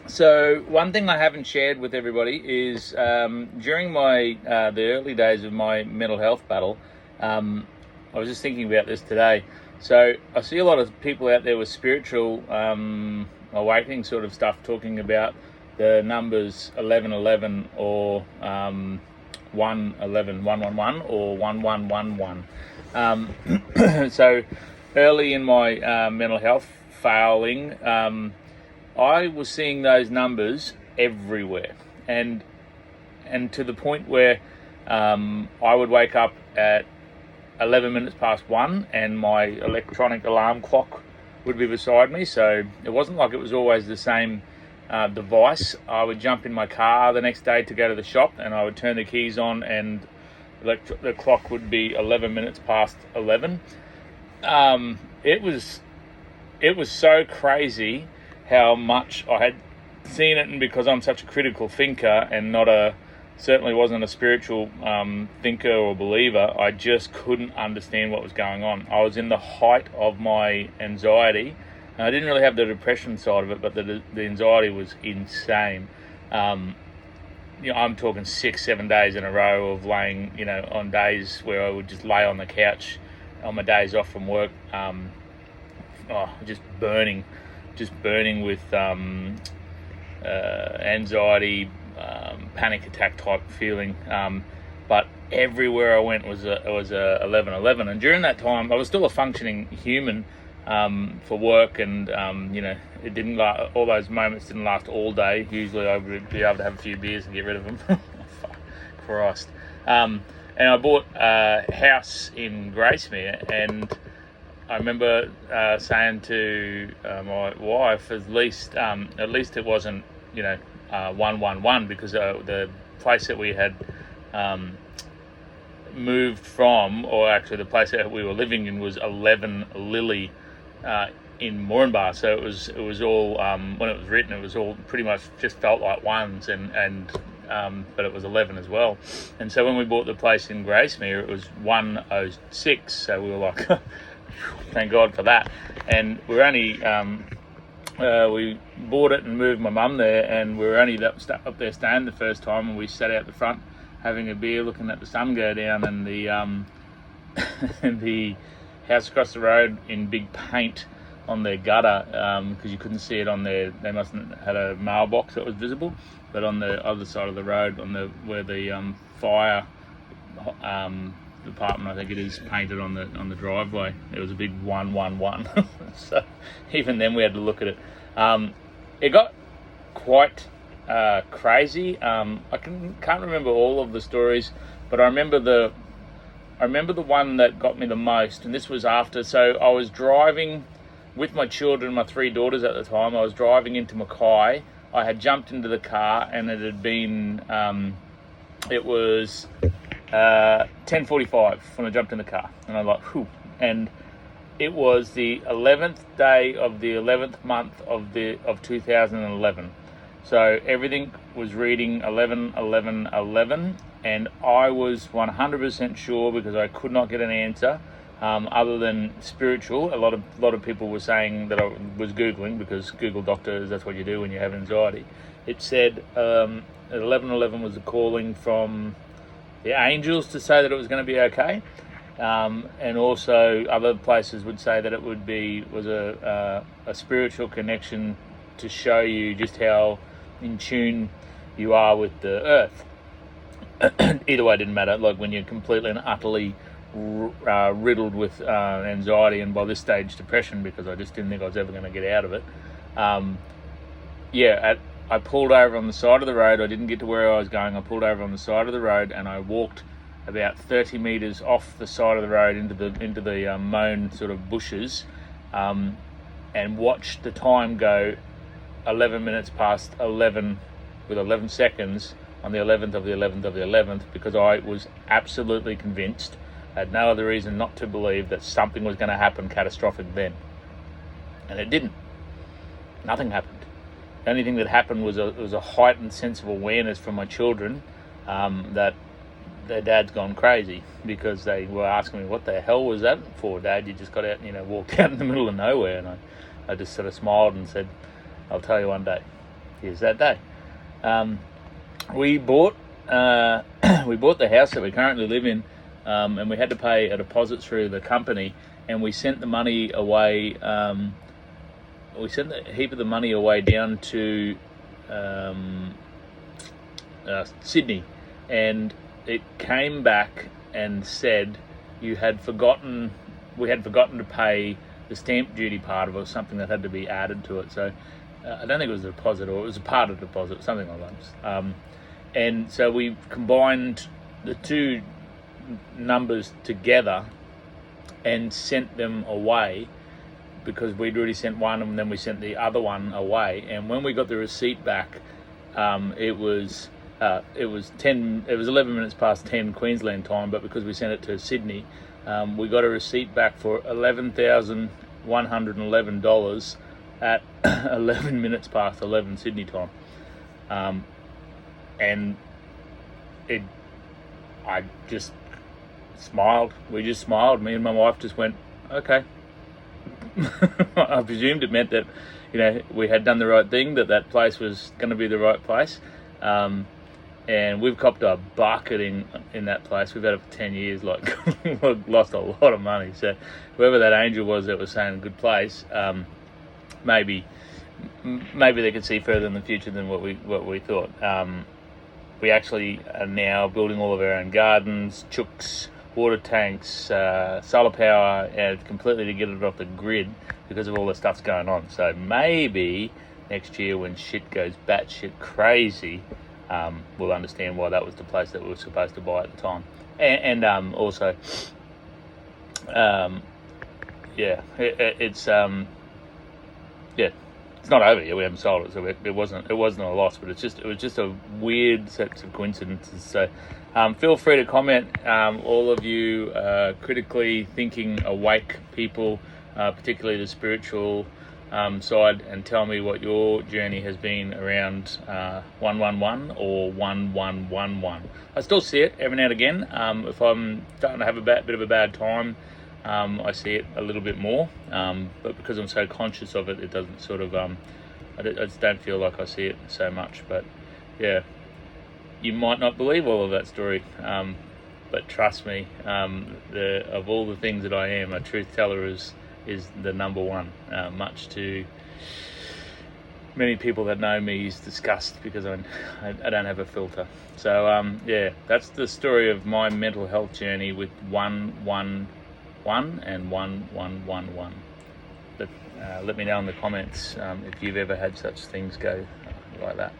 So one thing I haven't shared with everybody is during my the early days of my mental health battle, I was just thinking about this today. So I see a lot of people out there with spiritual awakening sort of stuff talking about the numbers 1111 or 111, 111 or 1111. So early in my mental health failing, I was seeing those numbers everywhere, and to the point where I would wake up at 11 minutes past 1 and my electronic alarm clock would be beside me. So it wasn't like it was always the same device. I would jump in my car the next day to go to the shop, and I would turn the keys on, and the clock would be 11 minutes past 11. It was so crazy how much I had seen it, and because I'm such a critical thinker and certainly wasn't a spiritual thinker or believer, I just couldn't understand what was going on. I was in the height of my anxiety, and I didn't really have the depression side of it, but the anxiety was insane. I'm talking 6-7 days in a row of laying, on days where I would just lay on the couch on my days off from work, just burning with anxiety, panic attack type feeling. But everywhere I went was a 11:11, and during that time I was still a functioning human for work, and it didn't last. All those moments didn't last all day. Usually I would be able to have a few beers and get rid of them. Fuck, Christ. And I bought a house in Gracemere, and I remember saying to my wife, at least it wasn't 111, because the place that we had moved from, or actually the place that we were living in, was 11 Lily in Moranbah. So it was all when it was written, it was all pretty much just felt like ones, and but it was 11 as well. And so when we bought the place in Gracemere, it was 106. So we were like, thank God for that. And we were only we bought it and moved my mum there, and we were only up there staying the first time, and we sat out the front having a beer, looking at the sun go down, and the the house across the road in big paint on their gutter, because you couldn't see it on there. They mustn't have had a mailbox that was visible, but on the other side of the road, where the fire department, I think it is, painted on the driveway, there was a big 111. So even then we had to look at it. It got quite crazy. I can't remember all of the stories, but I remember the one that got me the most, and this was after. So I was driving with my children, my 3 daughters at the time. I was driving into Mackay. I had jumped into the car, and it had been it was 10:45 when I jumped in the car, and I'm like, whew. And it was the 11th day of the 11th month of 2011. So everything was reading 11, 11, 11, and I was 100% sure, because I could not get an answer other than spiritual. A lot of people were saying that I was Googling, because Google Doctors, that's what you do when you have anxiety. It said 11:11 was a calling from the angels to say that it was going to be okay, and also other places would say that it was a spiritual connection to show you just how in tune you are with the earth. Either way, it didn't matter. Like when you're completely and utterly riddled with anxiety, and by this stage depression, because I just didn't think I was ever going to get out of it. I pulled over on the side of the road. I didn't get to where I was going. I pulled over on the side of the road, and I walked about 30 metres off the side of the road into the mown sort of bushes, and watched the time go 11 minutes past 11 with 11 seconds on the 11th of the 11th of the 11th, because I was absolutely convinced, I had no other reason not to believe, that something was going to happen catastrophic then. And it didn't. Nothing happened. The only thing that happened was a heightened sense of awareness from my children that their dad's gone crazy, because they were asking me, what the hell was that for, Dad? You just got out and walked out in the middle of nowhere. And I just sort of smiled and said, I'll tell you one day. here's that day. We bought we bought the house that we currently live in, and we had to pay a deposit through the company, and we sent the money away. We sent a heap of the money away down to Sydney, and it came back and said we had forgotten to pay the stamp duty part of it, or something that had to be added to it. So I don't think it was a deposit, or it was a part of the deposit, something like that. And so we combined the two numbers together and sent them away, because we'd already sent one and then we sent the other one away. And when we got the receipt back, it was 11 minutes past 10 Queensland time, but because we sent it to Sydney, we got a receipt back for $11,111 at 11 minutes past 11 Sydney time. And I just smiled. We just smiled. Me and my wife just went, okay. I presumed it meant that, we had done the right thing, that place was going to be the right place. And we've copped a bucketing in that place. We've had it for 10 years, lost a lot of money. So whoever that angel was that was saying a good place, maybe they could see further in the future than what we thought. We actually are now building all of our own gardens, chooks, water tanks, solar power, and completely to get it off the grid because of all the stuff's going on. So maybe next year, when shit goes batshit crazy, we'll understand why that was the place that we were supposed to buy at the time. And also, it's not over yet. We haven't sold it, so it wasn't a loss, but it was just a weird set of coincidences. So feel free to comment, all of you critically thinking awake people, particularly the spiritual side, and tell me what your journey has been around 111 or 1111. I still see it every now and again. If I'm starting to have a bit of a bad time, I see it a little bit more, but because I'm so conscious of it, it doesn't sort of, I just don't feel like I see it so much. But yeah, you might not believe all of that story, but trust me, of all the things that I am, a truth teller is the number one, much to many people that know me is disgust because I don't have a filter. So that's the story of my mental health journey with 111 and 1111. Let me know in the comments if you've ever had such things go like that.